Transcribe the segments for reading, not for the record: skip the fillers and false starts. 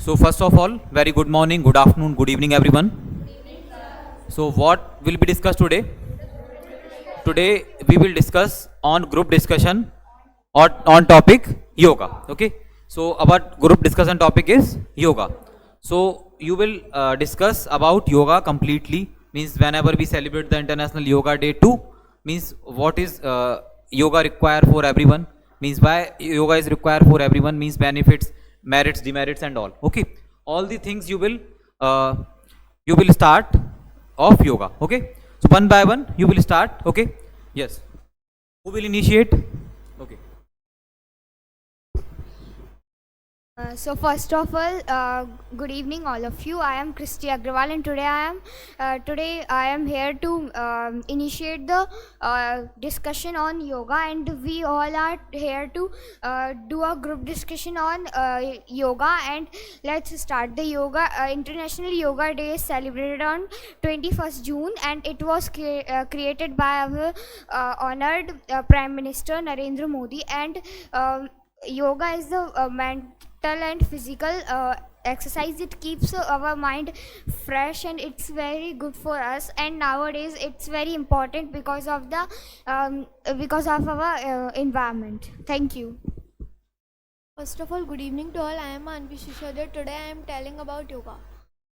So first of all, very good morning, good afternoon, good evening, everyone. So what will be discussed today? Today we will discuss on group discussion or on topic yoga. Okay. So our group discussion topic is yoga. So you will discuss about yoga completely. Means whenever we celebrate the International Yoga Day too, means what is yoga require for everyone. Means why yoga is required for everyone. Means benefits, merits, demerits, and all. Okay. All the things uh, you will start of yoga. Okay, so one by one you will start. Okay, yes, who will initiate? Okay. So first of all, good evening, all of you. I am Christy Agrawal, and today I am here to initiate the discussion on yoga, and we all are here to do a group discussion on yoga. And let's start. The yoga International Yoga Day is celebrated on 21st June, and it was created by our honored Prime Minister Narendra Modi. And yoga is the mental and physical exercise. It keeps our mind fresh, and it's very good for us. And nowadays it's very important because of our environment. Thank you. First of all, good evening to all. I am Anvi Shishodya. Today I am telling about yoga.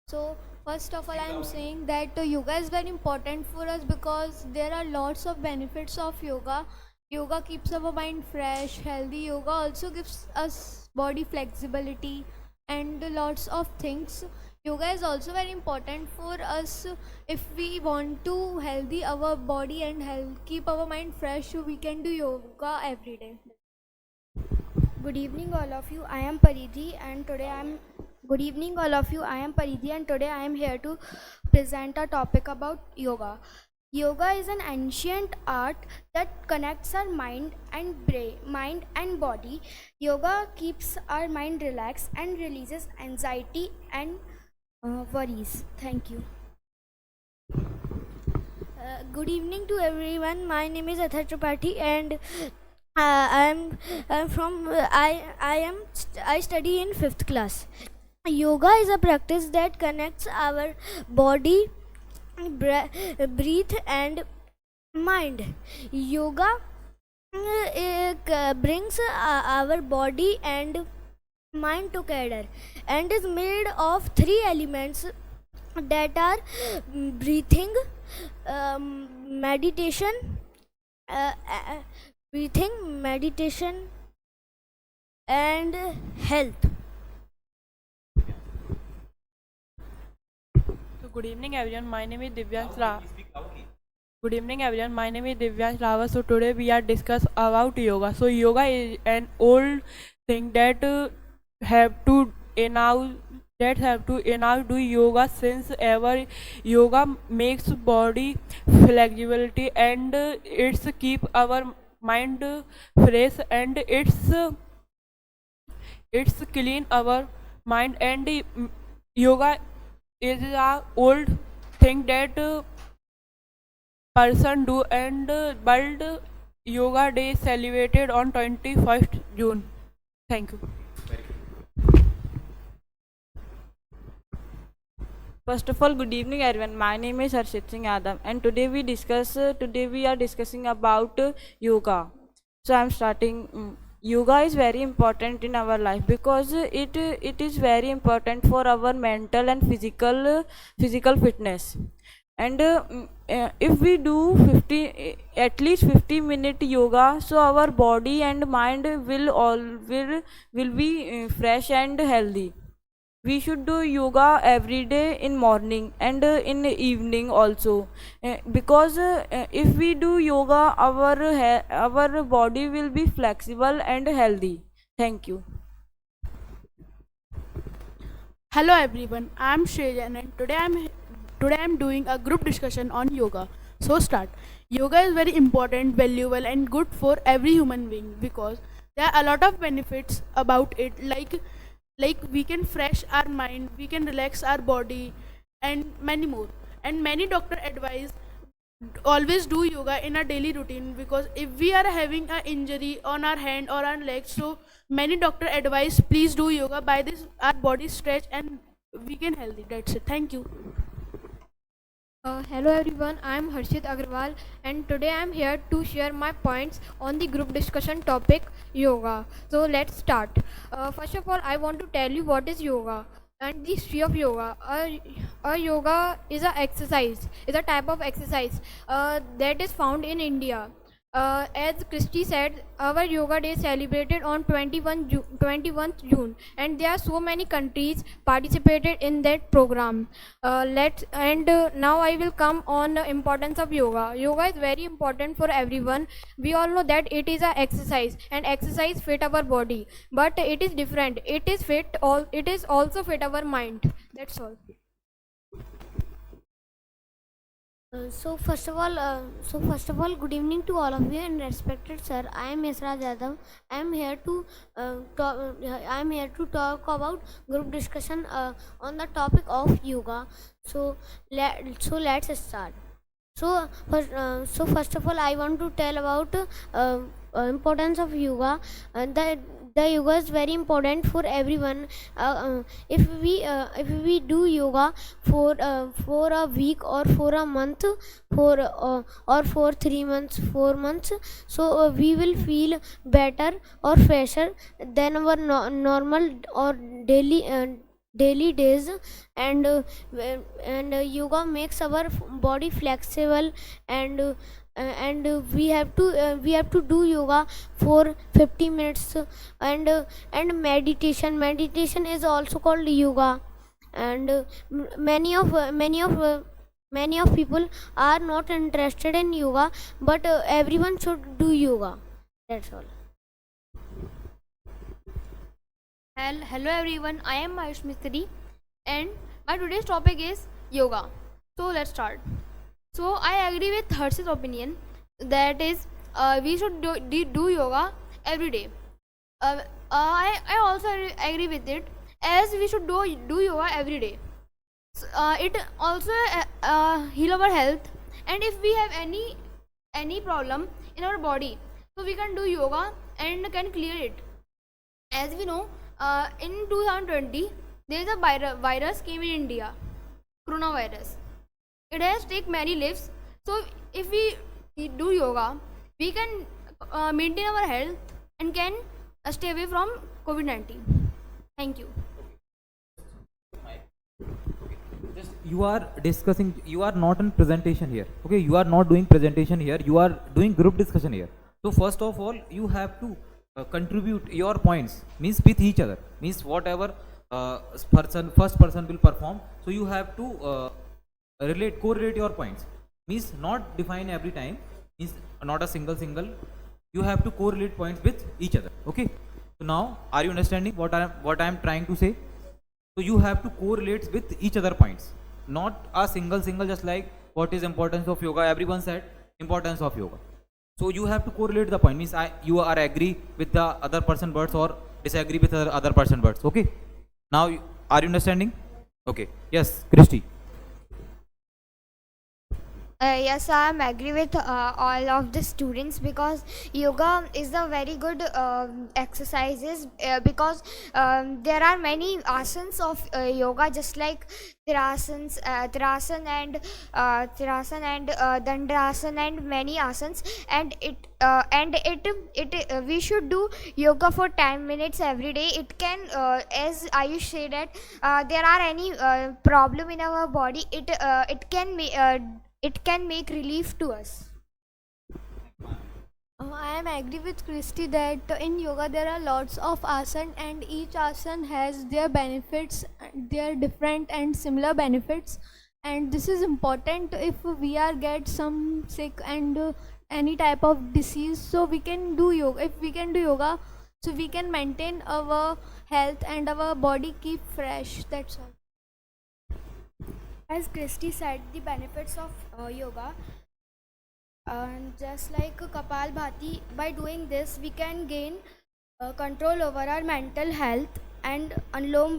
So, first of all, I am saying that yoga is very important for us because there are lots of benefits of yoga. Yoga keeps our mind fresh, healthy. Yoga also gives us body flexibility and lots of things. Yoga is also very important for us if we want to healthy our body and keep our mind fresh. So we can do yoga every day. Good evening, all of you. I am Paridhi, and today I am. Good evening, all of you. I am Paridhi, and today I am here to present a topic about yoga. Yoga is an ancient art that connects our mind and body. Yoga keeps our mind relaxed and releases anxiety and worries. Thank you. Good evening to everyone. My name is Athar Tripathi, and I'm from I study in fifth class. Yoga is a practice that connects our body, breathe, and mind. Yoga brings our body and mind together and is made of three elements that are breathing, meditation, uh, uh, meditation, and health. So good evening everyone. My name is Divyansh Ra. Good evening everyone. My name is Divyansh Rava. So today we are discuss about yoga. So yoga is an old thing that have to now do yoga since ever. Yoga makes body flexibility and it's keep our mind fresh and it's clean our mind and yoga is a old thing that person do and world yoga day celebrated on 21st June. Thank you. First of all, good evening everyone. My name is Harshit Singh Adam, and today we are discussing about yoga. So I'm starting. Yoga is very important in our life because it is very important for our mental and physical fitness. And if we do at least 50-minute yoga, so our body and mind will be fresh and healthy. We should do yoga every day in morning and in the evening also, because if we do yoga, our body will be flexible and healthy. Thank you. Hello everyone, I am Shreyan, and today I'm doing a group discussion on yoga. So start. Yoga is very important, valuable and good for every human being because there are a lot of benefits about it, like we can fresh our mind, we can relax our body and many more. And many doctor advise always do yoga in our daily routine, because if we are having an injury on our hand or our leg, so many doctor advise please do yoga. By this our body stretch and we can healthy. That's it. Thank you. Hello everyone, I am Harshit Agrawal and today I am here to share my points on the group discussion topic yoga. So let's start. First of all, I want to tell you what is yoga and the history of yoga. Yoga is a exercise, is a type of exercise that is found in India. As Christy said, our yoga day is celebrated on 21st June, and there are so many countries participated in that program. Now I will come on the importance of yoga. Yoga is very important for everyone. We all know that it is a exercise, and exercise fit our body, but it is different. It is also fit our mind. That's all. Good evening to all of you and respected sir. I am Yasraj Yadav. I am here to talk about group discussion on the topic of yoga. Let's start. First of all, I want to tell about importance of yoga. The yoga is very important for everyone. If we do yoga for a week or for a month, or for 3 months, 4 months, so we will feel better or fresher than our normal or daily days. And yoga makes our body flexible, and we have to do yoga for 50 minutes. And meditation is also called yoga. And many of people are not interested in yoga, but everyone should do yoga. That's all. Hello everyone, I am Ayush Mistry and my today's topic is yoga. So let's start. So I agree with Harsh's opinion, that is we should do yoga every day. I also agree with it, as we should do yoga every day. So, it also heal our health, and if we have any problem in our body, so we can do yoga and can clear it. As we know, in 2020 there is a virus came in India, coronavirus. It has taken many lives. So if we do yoga, we can maintain our health and can stay away from COVID-19. Thank you. Just you are discussing, you are not in presentation here. Okay, you are not doing presentation here, you are doing group discussion here. So first of all, you have to contribute your points, means with each other, means whatever first person will perform, so you have to correlate your points, means not define every time, means not a single, you have to correlate points with each other. Okay, so now are you understanding what I am trying to say? So you have to correlate with each other points, not a single, just like what is importance of yoga, everyone said importance of yoga. So you have to correlate the point, means you are agree with the other person words or disagree with the other person words. Okay, now are you understanding? Okay, yes, Christy. Yes, I am agree with all of the students, because yoga is a very good exercises, because there are many asanas of yoga, just like Tirasana and Dandrasana and many asanas, and we should do yoga for 10 minutes every day. It can, as Ayush said, that there are any problem in our body, it can make relief to us. I am agree with Christy that in yoga there are lots of asana, and each asana has their benefits, their different and similar benefits, and this is important if we are get some sick and any type of disease, so we can do yoga. If we can do yoga, so we can maintain our health and our body keep fresh. That's all. As Christy said, the benefits of yoga, just like Kapalbhati, by doing this we can gain control over our mental health, and Anulom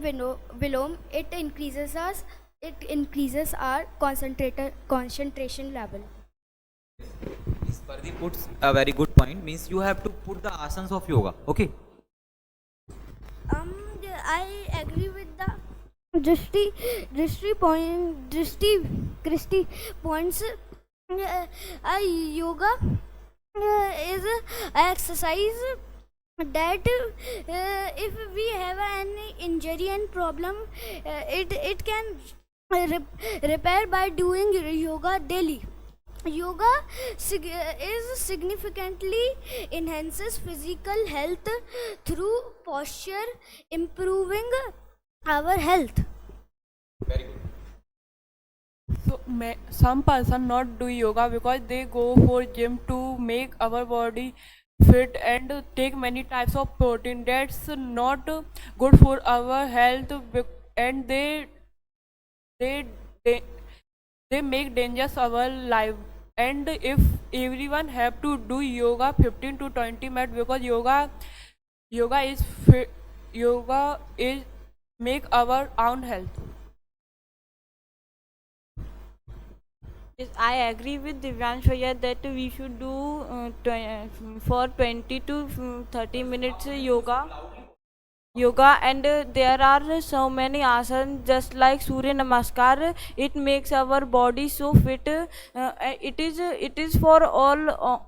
Vilom, it increases our concentration level. Pardeep puts a very good point. Means you have to put the asanas of yoga. Okay. I agree with the Christy points. Yoga is a exercise that if we have any injury and problem, it can repair by doing yoga daily. Yoga is significantly enhances physical health through posture, improving our health. Very good. So some person not do yoga because they go for gym to make our body fit and take many types of protein. That's not good for our health, and they they, they make dangerous our life. And if everyone have to do yoga 15 to 20 minutes, because yoga is make our own health. Yes, I agree with Divyansh Bhaiya that we should do for 20 to 30 minutes yoga, and there are so many asanas just like Surya Namaskar. It makes our body so fit. It is for all of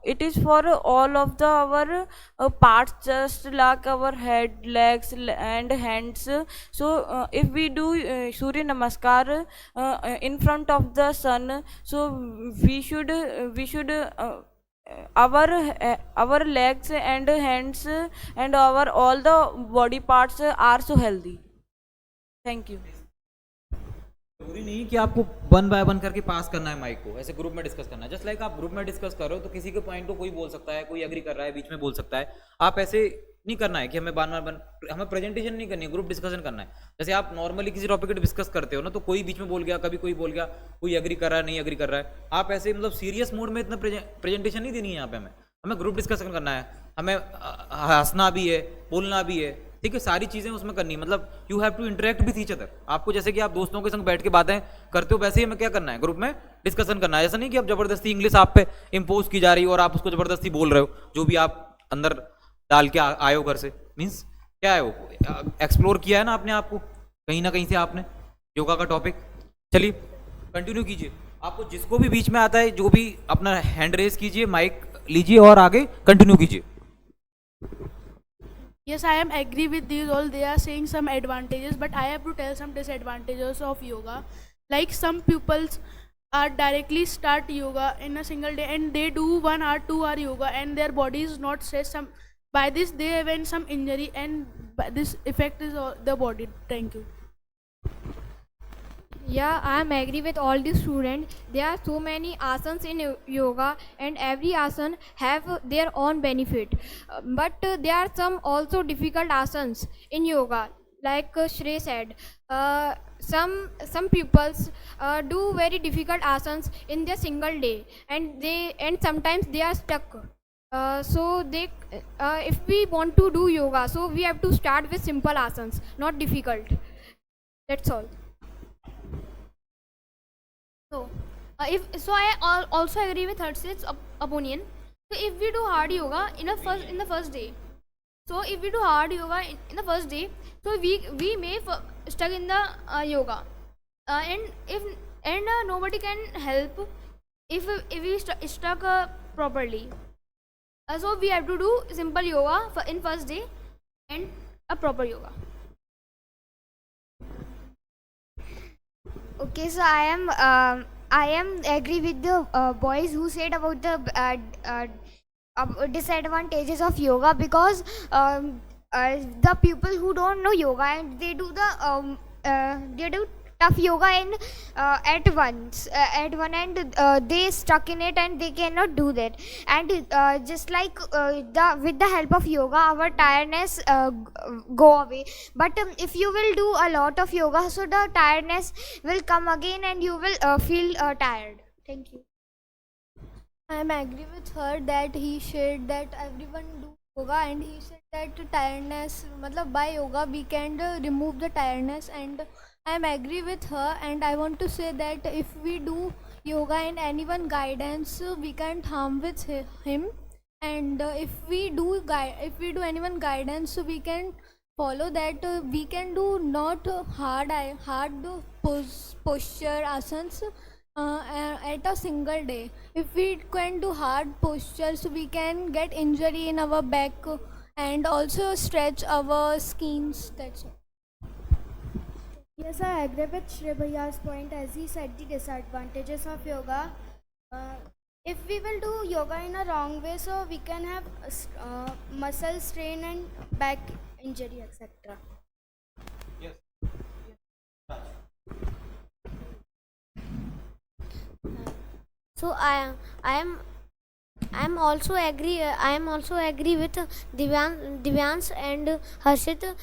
the our parts, just like our head, legs, and hands. So if we do Surya Namaskar in front of the sun, so we should our legs and hands and our all the body parts are so healthy. Thank you. जरूरी नहीं कि आपको one by one करके पास करना है mic को, ऐसे group में डिस्कस करना है. जस्ट लाइक आप ग्रुप में डिस्कस कर रहे हो तो किसी के पॉइंट को कोई बोल सकता है, कोई एग्री कर रहा है, बीच में बोल सकता है. आप ऐसे नहीं करना है कि हमें बार बार हमें प्रेजेंटेशन नहीं करनी है, ग्रुप डिस्कशन करना है. जैसे आप नॉर्मली किसी टॉपिक पर डिस्कस करते हो ना, तो कोई बीच में बोल गया, कभी कोई बोल गया, कोई एग्री कर रहा है, नहीं एग्री कर रहा है. आप ऐसे मतलब सीरियस मूड में इतना प्रेजेंटेशन नहीं देनी है. यहाँ पे हमें ग्रुप डिस्कशन करना है, हमें हंसना भी है, बोलना भी है. ठीक है, सारी चीजें उसमें करनी है. मतलब you have to interact with each other. आपको जैसे कि आप दोस्तों के संग बैठ के बातें करते हो, वैसे ही हमें क्या करना है, ग्रुप में डिस्कशन करना है. ऐसा नहीं कि आप जबरदस्ती इंग्लिश आप पे इम्पोज की जा रही हो और आप उसको जबरदस्ती बोल रहे हो, जो भी आप अंदर डाल के आए हो घर से. मीन्स क्या है, वो एक्सप्लोर किया है ना आपने, आपको कहीं ना कहीं से आपने योगा का टॉपिक. चलिए कंटिन्यू कीजिए. आपको जिसको भी बीच में आता है, जो भी अपना हैंड रेज कीजिए, माइक लीजिए और आगे कंटिन्यू कीजिए. Yes, I am agree with these all. They are saying some advantages, but I have to tell some disadvantages of yoga. Like some pupils are directly start yoga in a single day and they do 1 hour, 2 hour yoga and their body is not stressed. By this they have some injury and this effect is the body. Thank you. Yeah, I am agree with all the students. There are so many asanas in yoga and every asana have their own benefit. But there are some also difficult asanas in yoga. Like Shrey said, some pupils do very difficult asanas in their single day and sometimes they are stuck. So they if we want to do yoga, so we have to start with simple asanas, not difficult. That's all. So, I also agree with Harshit's opinion. So, if we do hard yoga in the first day, so if we do hard yoga in the first day, so we may stuck in the yoga, and nobody can help if we stuck properly. So we have to do simple yoga in first day and a proper yoga. Okay, so I am agree with the boys who said about the disadvantages of yoga, because the people who don't know yoga and they do tough yoga in at one and they stuck in it and they cannot do that. And just like with the help of yoga our tiredness go away. But if you will do a lot of yoga, so the tiredness will come again and you will feel tired. Thank you. I am agree with her that he said that everyone do yoga and he said that tiredness, matlab by yoga we can remove the tiredness, and I am agree with her. And I want to say that if we do yoga and anyone guidance, we can't harm with him. And if we do anyone guidance, so we can follow that. We can do not hard posture asanas at a single day. If we can do hard postures, we can get injury in our back and also stretch our skins. That's all. Yes, I agree with Shri Bhaiya's point as he said the disadvantages of yoga. If we will do yoga in a wrong way, so we can have muscle strain and back injury, etc. So I am also agree with Divyans and Harshit.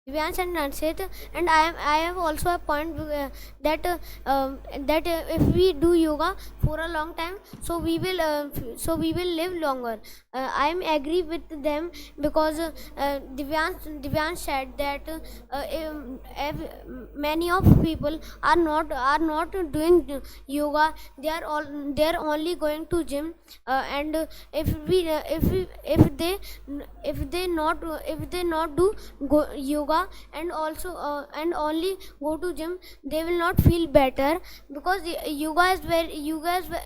Divyansh and Harshit, and I have also a point that if we do yoga for a long time, so we will live longer. I am agree with them because Divyansh said that many of people are not doing yoga. They are only going to gym, and if they not do yoga and also and only go to gym, they will not feel better, because yoga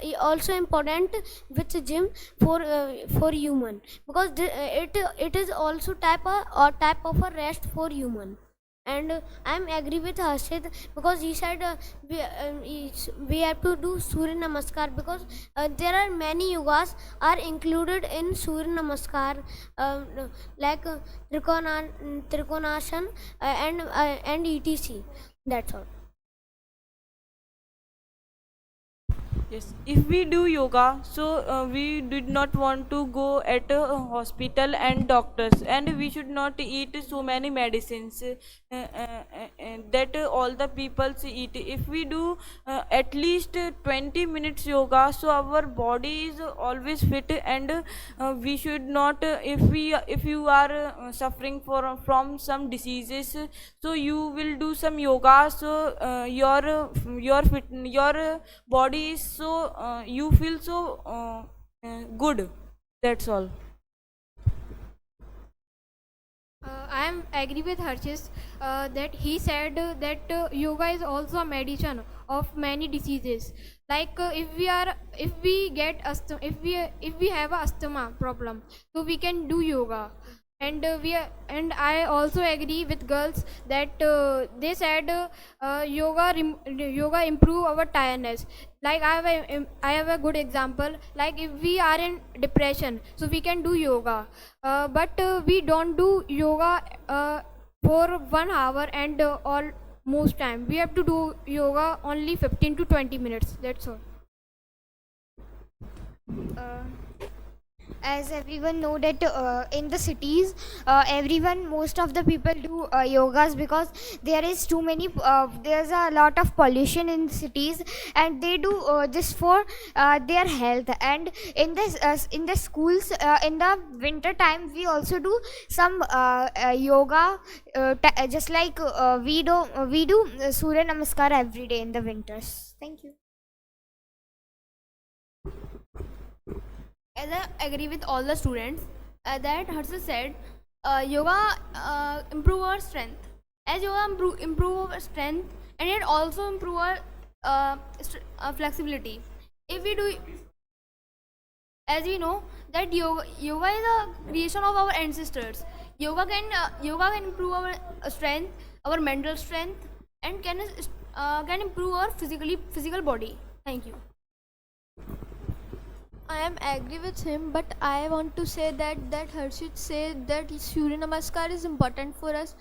is also important with gym for human, because it is also type of a rest for human. And I'm agree with Harshit because he said we have to do Surya Namaskar, because there are many yogas are included in Surya Namaskar, like Trikonasana and etc. That's all. Yes, if we do yoga, so we did not want to go at a hospital and doctors, and we should not eat so many medicines that all the people eat. If we do at least 20 minutes yoga, so our body is always fit, and we should not. If you are suffering from some diseases, so you will do some yoga, so your body is so you feel so good. That's all. I am agree with Harshis that he said that yoga is also a medicine of many diseases. Like if we get asthma, if we have a asthma problem, so we can do yoga. And and I also agree with girls that they said yoga improve our tiredness. Like I have a good example. Like if we are in depression, so we can do yoga, but we don't do yoga for 1 hour and all most time. We have to do yoga only 15 to 20 minutes. That's all. As everyone know that in the cities, most of the people do yogas, because there is too many there's a lot of pollution in cities, and they do this for their health. And in the schools, in the winter time, we also do some yoga, just like we do Surya Namaskar every day in the winters. Thank you. As I agree with all the students that Harshit said, yoga improve our strength. As yoga improve our strength, and it also improve our flexibility. If we do, as we know that yoga is a creation of our ancestors. Yoga can improve our strength, our mental strength, and can improve our physical body. Thank you. I am agree with him, but I want to say that Harshit said that Surya Namaskar is important for us.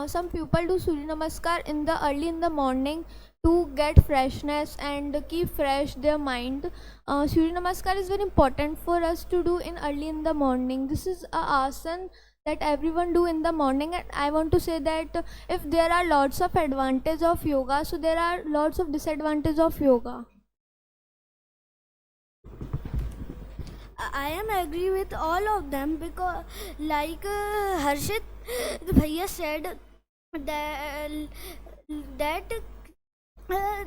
Some people do Surya Namaskar early in the morning to get freshness and keep fresh their mind. Surya Namaskar is very important for us to do early in the morning. This is a asana that everyone do in the morning, and I want to say that if there are lots of advantage of yoga, so there are lots of disadvantage of yoga. I am agree with all of them, because like Harshit Bhaiya said that uh,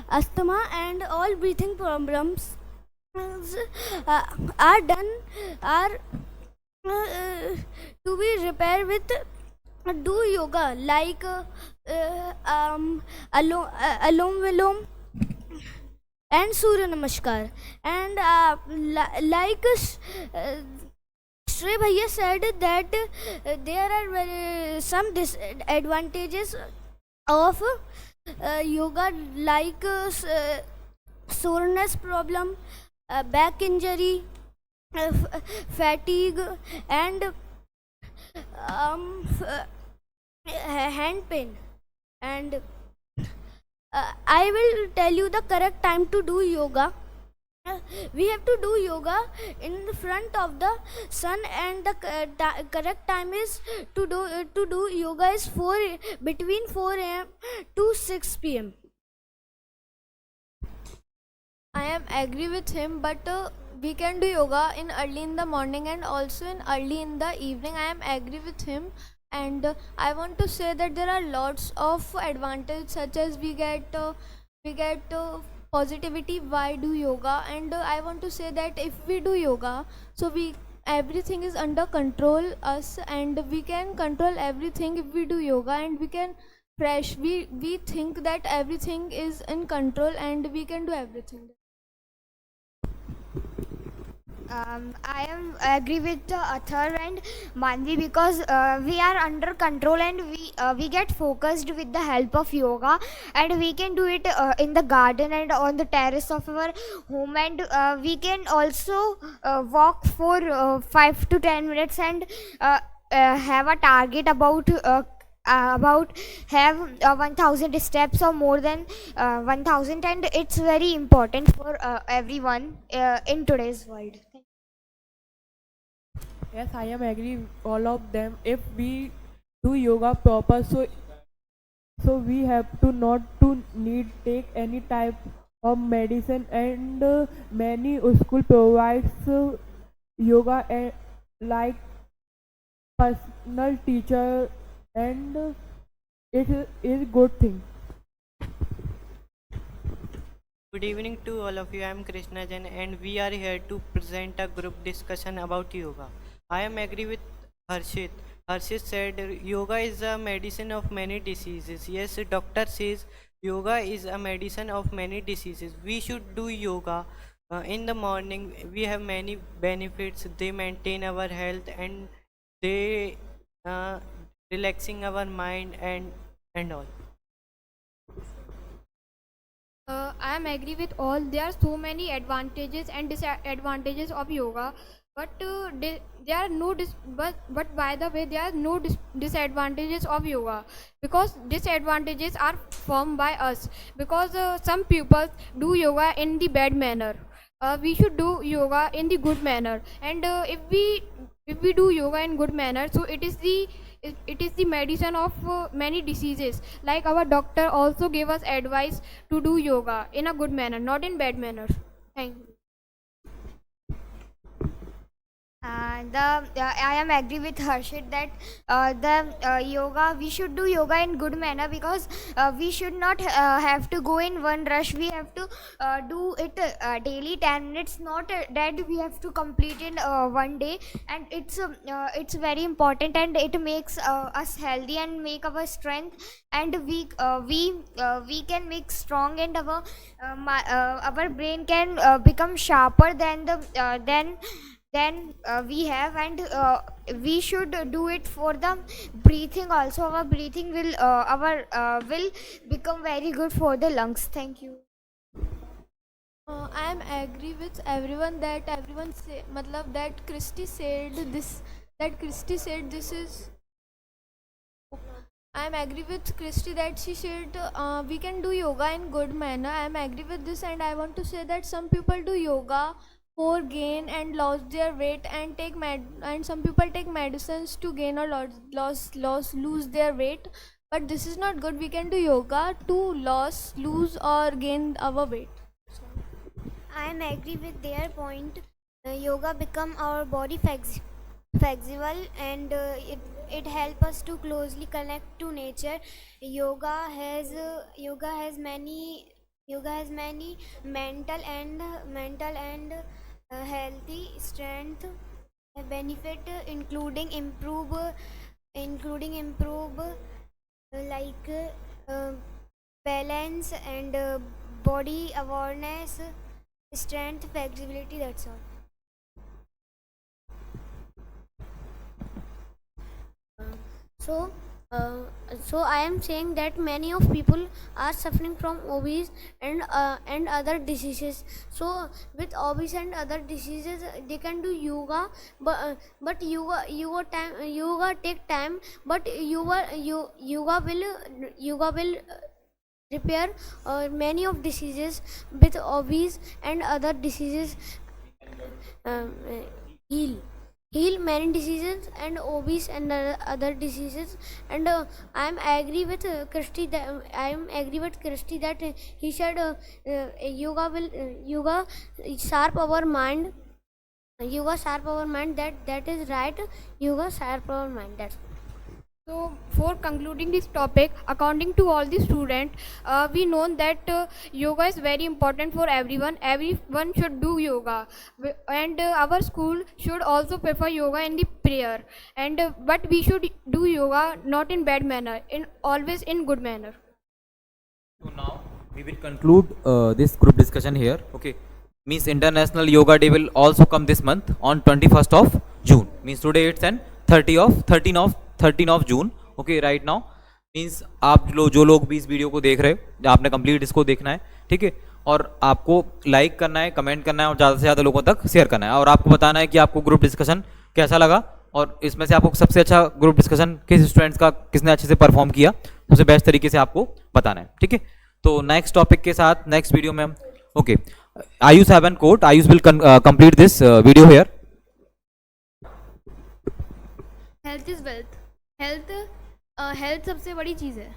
asthma and all breathing problems uh, are done are to be repaired with do yoga like alom vilom and surya namaskar and Shrey Bhaiya said that there are some disadvantages of yoga like soreness problem, back injury, fatigue, and hand pain. And I will tell you the correct time to do yoga. We have to do yoga in the front of the sun, and the correct time is to do yoga is between 4 a.m. to 6 p.m. I am agree with him, but we can do yoga in early in the morning and also in early in the evening. I am agree with him, and I want to say that there are lots of advantages, such as we get positivity. Why do yoga? And I want to say that if we do yoga, so we everything is under control us, and we can control everything if we do yoga, and we can fresh. We think that everything is in control, and we can do everything. I am agree with Athar and Manvi because we are under control and we get focused with the help of yoga, and we can do it in the garden and on the terrace of our home, and we can also walk for 5 to 10 minutes and have a target about have 1000 steps or more than 1000, and it's very important for everyone in today's world. Yes, I am agree with all of them. If we do yoga proper, so we have to not to need take any type of medicine, and many school provides yoga like personal teacher, and it is good thing. Good evening to all of you. I am Krishna Jain and we are here to present a group discussion about yoga. I am agree with Harshit. Harshit said yoga is a medicine of many diseases. Yes, doctor says yoga is a medicine of many diseases. We should do yoga in the morning. We have many benefits. They maintain our health, and they relaxing our mind and all. I am agree with all. There are so many advantages and disadvantages of yoga, but there are no but by the way there are no disadvantages of yoga, because disadvantages are formed by us, because some people do yoga in the bad manner. We should do yoga in the good manner, and if we do yoga in good manner, so it is the medicine of many diseases. Like our doctor also gave us advice to do yoga in a good manner, not in bad manner. Thank you. I am agree with Harshit that yoga, we should do yoga in good manner, because we should not have to go in one rush. We have to do it daily 10 minutes, not that we have to complete in one day. And it's very important, and it makes us healthy and make our strength, and we can make strong, and our brain can become sharper than we have, and we should do it for the breathing also. Our breathing will become very good for the lungs. Thank you. I am agree with everyone that everyone say, matlab that Christy said this. That Christy said this is. I am agree with Christy that she said we can do yoga in good manner. I am agree with this, and I want to say that some people do yoga for gain and lose their weight, and and some people take medicines to gain or lose their weight. But this is not good. We can do yoga to lose or gain our weight. I am agree with their point. Yoga become our body flexible, and it helps us to closely connect to nature. Yoga has many mental and healthy strength benefit, including improve like balance and body awareness, strength, flexibility. That's all. So, uh, so I am saying that many of people are suffering from obese and other diseases. So with obese and other diseases, they can do yoga, but yoga take time, but yoga will repair many of diseases with obese and other diseases. um, uh, heal many diseases and obese and other diseases. And I am agree with Christy that he said yoga sharp our mind. That is right. Yoga sharp our mind. That's So, for concluding this topic, according to all the students, we know that yoga is very important for everyone. Everyone should do yoga, and our school should also prefer yoga in the prayer. And but we should do yoga not in bad manner, in always in good manner. So now we will conclude this group discussion here. Okay, means International Yoga Day will also come this month on 21st of June. Means today it's an 13 of June. Okay, right now means आप जो लोग भी इस video को देख रहे हो, आपने कंप्लीट इसको देखना है, ठीक है, और आपको लाइक करना है, कमेंट करना है और ज़्यादा से ज़्यादा लोगों तक शेयर करना है, और आपको बताना है कि आपको ग्रुप डिस्कशन कैसा लगा और इसमें से आपको सबसे अच्छा ग्रुप डिस्कशन किस स्टूडेंट्स का किसने अच्छे से परफॉर्म किया, सबसे बेस्ट तरीके से आपको बताना है, ठीक है। तो नेक्स्ट टॉपिक के साथ नेक्स्ट वीडियो में हम okay Ayush have an quote, Ayush will complete this video here. Health is wealth. Health सबसे बड़ी चीज़ है।